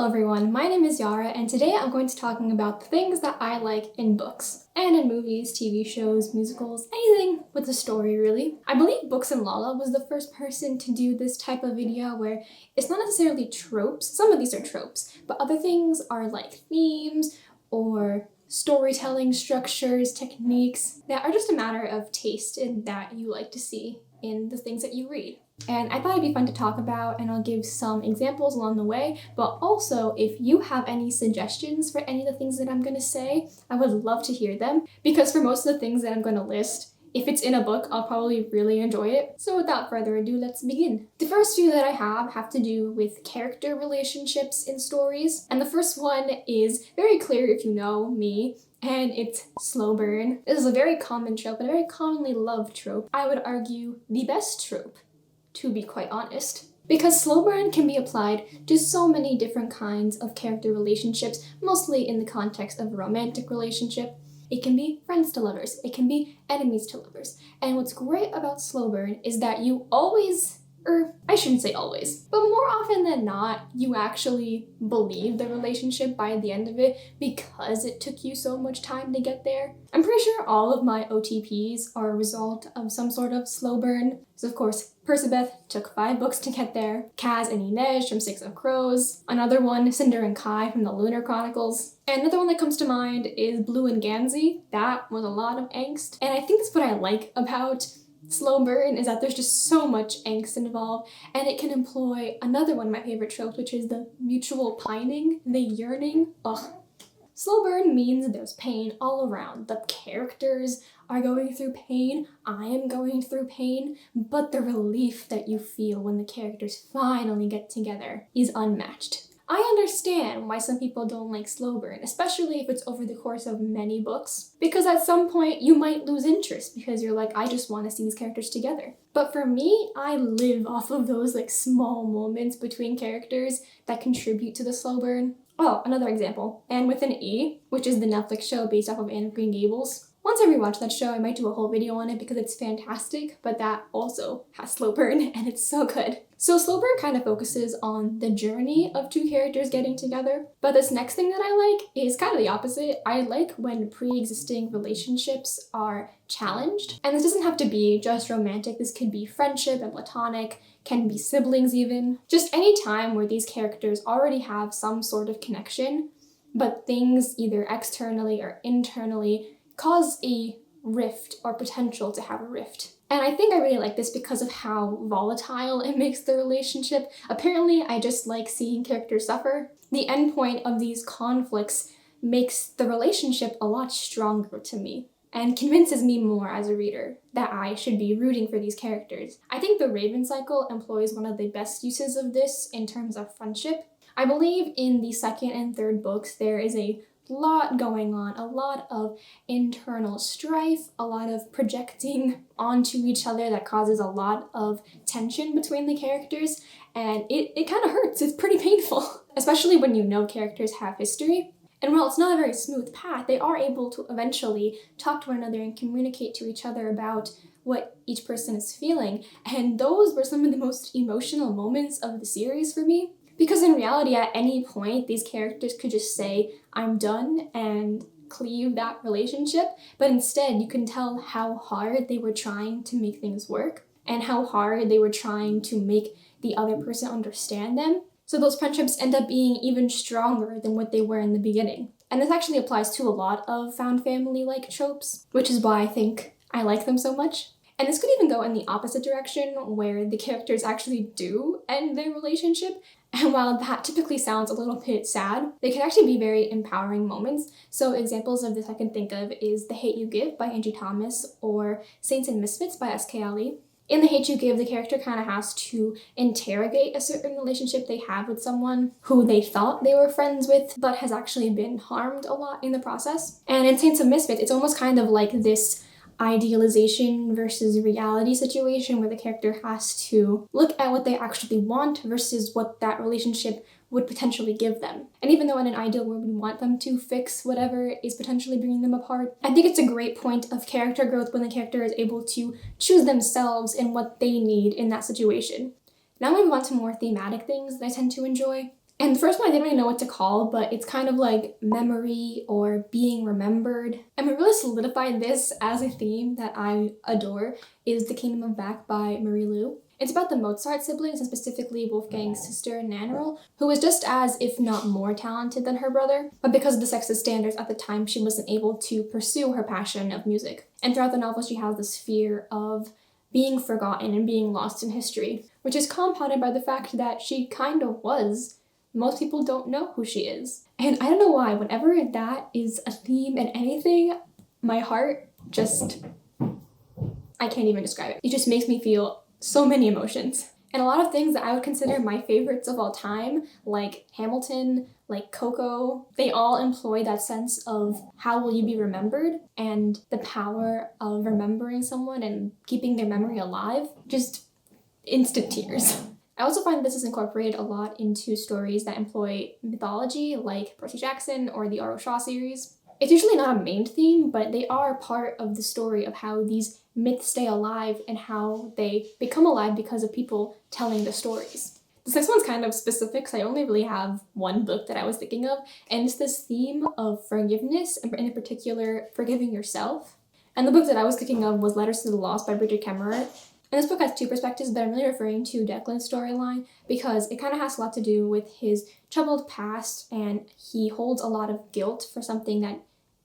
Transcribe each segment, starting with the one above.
Hello everyone, my name is Yara and today I'm going to be talking about the things that I like in books and in movies, TV shows, musicals, anything with a story really. I believe Books and Lala was the first person to do this type of video where it's not necessarily tropes, some of these are tropes, but other things are like themes or storytelling structures, techniques that are just a matter of taste and that you like to see in the things that you read. And I thought it'd be fun to talk about, and I'll give some examples along the way, but also if you have any suggestions for any of the things that I'm going to say, I would love to hear them, because for most of the things that I'm going to list, if it's in a book, I'll probably really enjoy it. So without further ado, let's begin. The first few that I have to do with character relationships in stories, and the first one is very clear if you know me, and it's slow burn. This is a very common trope, and a very commonly loved trope. I would argue the best trope, to be quite honest. Because slow burn can be applied to so many different kinds of character relationships, mostly in the context of a romantic relationship. It can be friends to lovers, it can be enemies to lovers. And what's great about slow burn is that you always, or I shouldn't say always, but more often than not, you actually believe the relationship by the end of it because it took you so much time to get there. I'm pretty sure all of my OTPs are a result of some sort of slow burn. So of course, Percabeth took 5 books to get there, Kaz and Inej from Six of Crows, another one, Cinder and Kai from the Lunar Chronicles, and another one that comes to mind is Blue and Gansey. That was a lot of angst, and I think that's what I like about slow burn, is that there's just so much angst involved, and it can employ another one of my favorite tropes, which is the mutual pining, the yearning. Ugh. Slow burn means there's pain all around. The characters are going through pain, I am going through pain, but the relief that you feel when the characters finally get together is unmatched. I understand why some people don't like slow burn, especially if it's over the course of many books, because at some point you might lose interest because you're like, I just want to see these characters together. But for me, I live off of those like small moments between characters that contribute to the slow burn. Oh, another example, Anne with an E, which is the Netflix show based off of Anne of Green Gables. Once I rewatch that show, I might do a whole video on it because it's fantastic, but that also has slow burn and it's so good. So slow burn kind of focuses on the journey of two characters getting together, but this next thing that I like is kind of the opposite. I like when pre-existing relationships are challenged, and this doesn't have to be just romantic. This could be friendship and platonic, can be siblings even. Just any time where these characters already have some sort of connection, but things either externally or internally cause a rift or potential to have a rift. And I think I really like this because of how volatile it makes the relationship. Apparently, I just like seeing characters suffer. The end point of these conflicts makes the relationship a lot stronger to me and convinces me more as a reader that I should be rooting for these characters. I think the Raven cycle employs one of the best uses of this in terms of friendship. I believe in the second and third books there is a lot going on, a lot of internal strife, a lot of projecting onto each other that causes a lot of tension between the characters, and it kind of hurts. It's pretty painful, especially when you know characters have history. And while it's not a very smooth path, they are able to eventually talk to one another and communicate to each other about what each person is feeling, and those were some of the most emotional moments of the series for me. Because in reality, at any point, these characters could just say, I'm done, and cleave that relationship. But instead, you can tell how hard they were trying to make things work and how hard they were trying to make the other person understand them. So those friendships end up being even stronger than what they were in the beginning. And this actually applies to a lot of found family-like tropes, which is why I think I like them so much. And this could even go in the opposite direction, where the characters actually do end their relationship. And while that typically sounds a little bit sad, they can actually be very empowering moments. So examples of this I can think of is The Hate You Give by Angie Thomas or Saints and Misfits by SCI-FI. In The Hate You Give, the character kind of has to interrogate a certain relationship they have with someone who they thought they were friends with, but has actually been harmed a lot in the process. And in Saints and Misfits, it's almost kind of like this idealization versus reality situation where the character has to look at what they actually want versus what that relationship would potentially give them. And even though in an ideal world we want them to fix whatever is potentially bringing them apart, I think it's a great point of character growth when the character is able to choose themselves and what they need in that situation. Now we move on to more thematic things that I tend to enjoy. And the first one I didn't really know what to call, but it's kind of like memory or being remembered. And what really solidified this as a theme that I adore is The Kingdom of Back by Marie Lu. It's about the Mozart siblings, and specifically Wolfgang's sister, Nannerl, who was just as, if not more talented than her brother, but because of the sexist standards at the time, she wasn't able to pursue her passion of music. And throughout the novel, she has this fear of being forgotten and being lost in history, which is compounded by the fact that she kind of was. Most people don't know who she is. And I don't know why, whenever that is a theme in anything, my heart just, I can't even describe it. It just makes me feel so many emotions. And a lot of things that I would consider my favorites of all time, like Hamilton, like Coco, they all employ that sense of how will you be remembered and the power of remembering someone and keeping their memory alive. Just instant tears. I also find this is incorporated a lot into stories that employ mythology, like Percy Jackson or the R.O. Shaw series. It's usually not a main theme, but they are part of the story of how these myths stay alive and how they become alive because of people telling the stories. This next one's kind of specific, so I only really have one book that I was thinking of, and it's this theme of forgiveness, and in particular, forgiving yourself. And the book that I was thinking of was Letters to the Lost by Bridget Kemmerer. And this book has two perspectives, but I'm really referring to Declan's storyline because it kind of has a lot to do with his troubled past, and he holds a lot of guilt for something that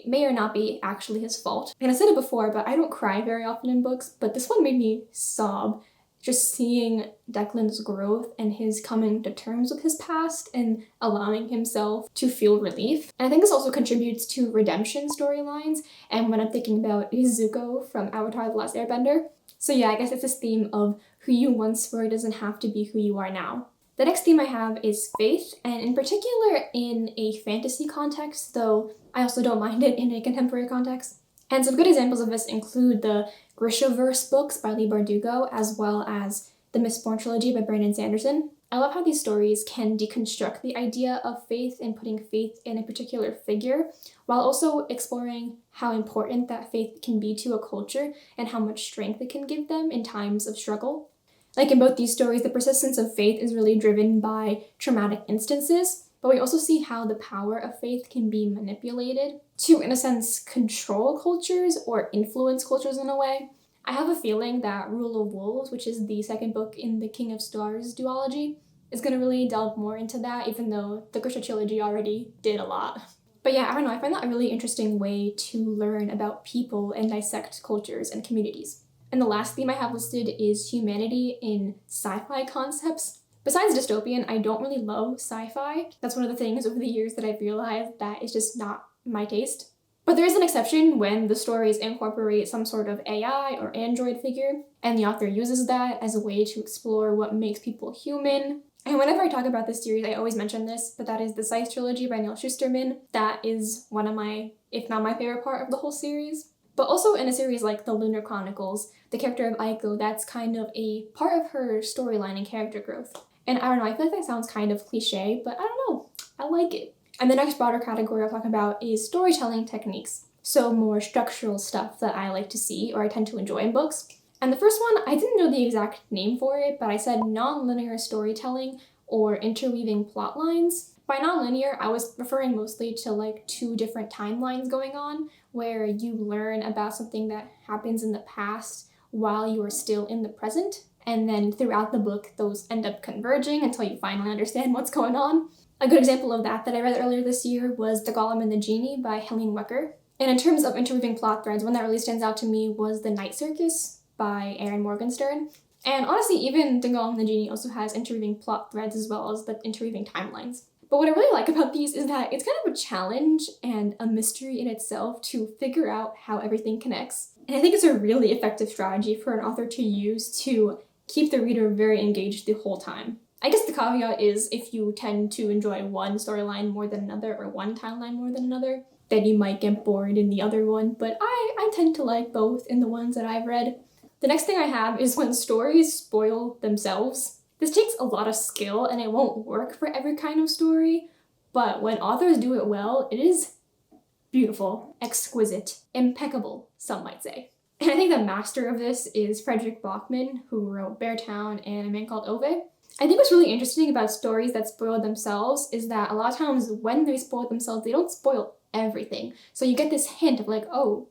may or not be actually his fault. And I said it before, but I don't cry very often in books, but this one made me sob. Just seeing Declan's growth and his coming to terms with his past and allowing himself to feel relief. And I think this also contributes to redemption storylines, and when I'm thinking about Zuko from Avatar: The Last Airbender. So yeah, I guess it's this theme of who you once were doesn't have to be who you are now. The next theme I have is faith, and in particular in a fantasy context, though I also don't mind it in a contemporary context. And some good examples of this include the Grishaverse books by Leigh Bardugo, as well as the Mistborn trilogy by Brandon Sanderson. I love how these stories can deconstruct the idea of faith and putting faith in a particular figure, while also exploring how important that faith can be to a culture and how much strength it can give them in times of struggle. Like in both these stories, the persistence of faith is really driven by traumatic instances, but we also see how the power of faith can be manipulated to, in a sense, control cultures or influence cultures in a way. I have a feeling that Rule of Wolves, which is the second book in the King of Stars duology, is going to really delve more into that, even though the Grisha trilogy already did a lot. But yeah, I don't know, I find that a really interesting way to learn about people and dissect cultures and communities. And the last theme I have listed is humanity in sci-fi concepts. Besides dystopian, I don't really love sci-fi. That's one of the things over the years that I've realized that is just not my taste. But there is an exception when the stories incorporate some sort of AI or android figure, and the author uses that as a way to explore what makes people human. And whenever I talk about this series, I always mention this, but that is the Scythe trilogy by Neil Shusterman. That is one of my, if not my favorite part of the whole series. But also in a series like The Lunar Chronicles, the character of Aiko, that's kind of a part of her storyline and character growth. And I don't know, I feel like that sounds kind of cliche, but I don't know, I like it. And the next broader category I'll talk about is storytelling techniques. So more structural stuff that I like to see or I tend to enjoy in books. And the first one, I didn't know the exact name for it, but I said nonlinear storytelling or interweaving plot lines. By nonlinear, I was referring mostly to like two different timelines going on where you learn about something that happens in the past while you are still in the present. And then throughout the book, those end up converging until you finally understand what's going on. A good example of that I read earlier this year was The Golem and the Genie by Helene Wecker. And in terms of interweaving plot threads, one that really stands out to me was The Night Circus by Erin Morgenstern. And honestly, even The Golem and the Genie also has interweaving plot threads as well as the interweaving timelines. But what I really like about these is that it's kind of a challenge and a mystery in itself to figure out how everything connects. And I think it's a really effective strategy for an author to use to keep the reader very engaged the whole time. I guess the caveat is if you tend to enjoy one storyline more than another or one timeline more than another, then you might get bored in the other one, but I tend to like both in the ones that I've read. The next thing I have is when stories spoil themselves. This takes a lot of skill and it won't work for every kind of story, but when authors do it well, it is beautiful, exquisite, impeccable, some might say. And I think the master of this is Frederick Bachman, who wrote Beartown and A Man Called Ove. I think what's really interesting about stories that spoil themselves is that a lot of times when they spoil themselves, they don't spoil everything. So you get this hint of like, oh,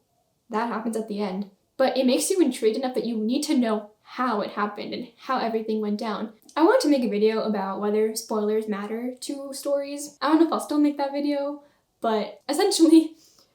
that happens at the end. But it makes you intrigued enough that you need to know how it happened and how everything went down. I wanted to make a video about whether spoilers matter to stories. I don't know if I'll still make that video, but essentially,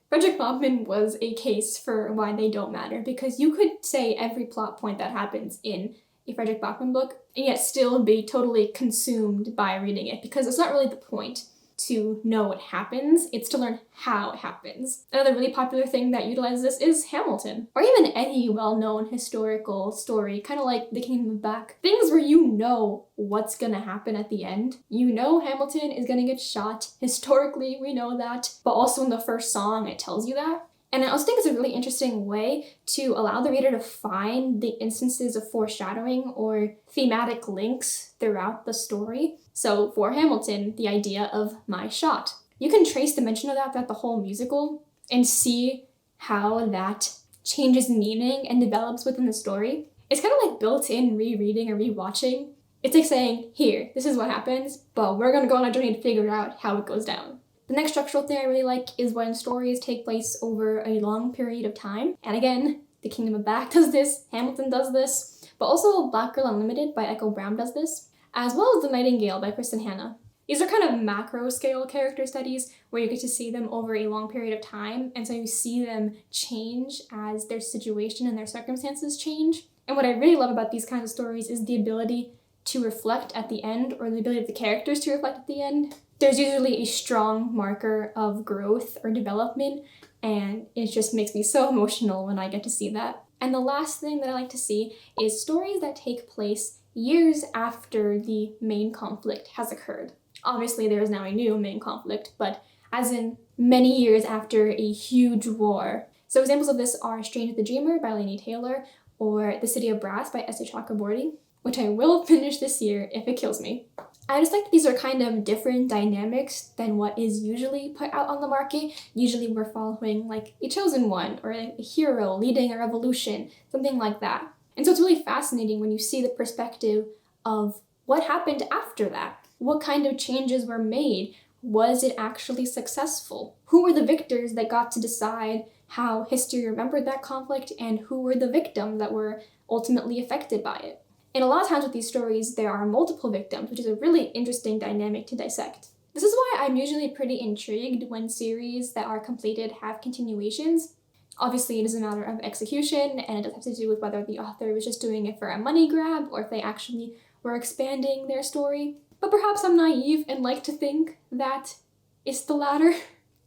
Frederick Backman was a case for why they don't matter, because you could say every plot point that happens in a Frederick Backman book and yet still be totally consumed by reading it, because it's not really the point to know what happens, it's to learn how it happens. Another really popular thing that utilizes this is Hamilton, or even any well-known historical story, kind of like The Kingdom of Back. Things where you know what's gonna happen at the end. You know Hamilton is gonna get shot. Historically, we know that, but also in the first song, it tells you that. And I also think it's a really interesting way to allow the reader to find the instances of foreshadowing or thematic links throughout the story. So for Hamilton, the idea of my shot. You can trace the mention of that throughout the whole musical and see how that changes meaning and develops within the story. It's kind of like built-in rereading or rewatching. It's like saying, here, this is what happens, but we're gonna go on a journey to figure out how it goes down. The next structural thing I really like is when stories take place over a long period of time. And again, The Kingdom of Back does this, Hamilton does this, but also Black Girl Unlimited by Echo Brown does this, as well as The Nightingale by Kristen Hanna. These are kind of macro scale character studies where you get to see them over a long period of time, and so you see them change as their situation and their circumstances change. And what I really love about these kinds of stories is the ability to reflect at the end, or the ability of the characters to reflect at the end. There's usually a strong marker of growth or development, and it just makes me so emotional when I get to see that. And the last thing that I like to see is stories that take place years after the main conflict has occurred. Obviously, there is now a new main conflict, but as in many years after a huge war. So examples of this are Strange the Dreamer by Laini Taylor, or The City of Brass by S.A. Chakraborty, which I will finish this year if it kills me. I just like that these are kind of different dynamics than what is usually put out on the market. Usually we're following like a chosen one or a hero leading a revolution, something like that. And so it's really fascinating when you see the perspective of what happened after that. What kind of changes were made? Was it actually successful? Who were the victors that got to decide how history remembered that conflict, and who were the victims that were ultimately affected by it? And a lot of times with these stories, there are multiple victims, which is a really interesting dynamic to dissect. This is why I'm usually pretty intrigued when series that are completed have continuations. Obviously, it is a matter of execution, and it does have to do with whether the author was just doing it for a money grab or if they actually were expanding their story. But perhaps I'm naive and like to think that it's the latter.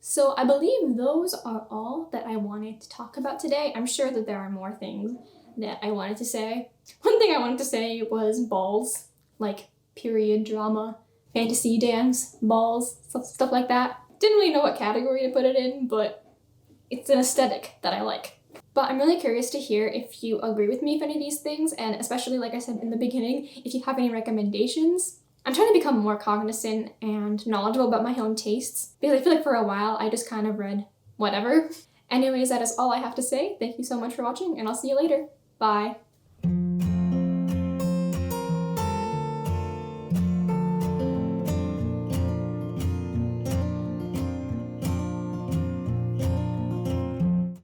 So I believe those are all that I wanted to talk about today. I'm sure that there are more things that I wanted to say. One thing I wanted to say was balls, like period drama, fantasy dance, balls, stuff like that. Didn't really know what category to put it in, but it's an aesthetic that I like. But I'm really curious to hear if you agree with me with any of these things, and especially, like I said in the beginning, if you have any recommendations. I'm trying to become more cognizant and knowledgeable about my own tastes, because I feel like for a while I just kind of read whatever. Anyways, that is all I have to say. Thank you so much for watching, and I'll see you later. Bye.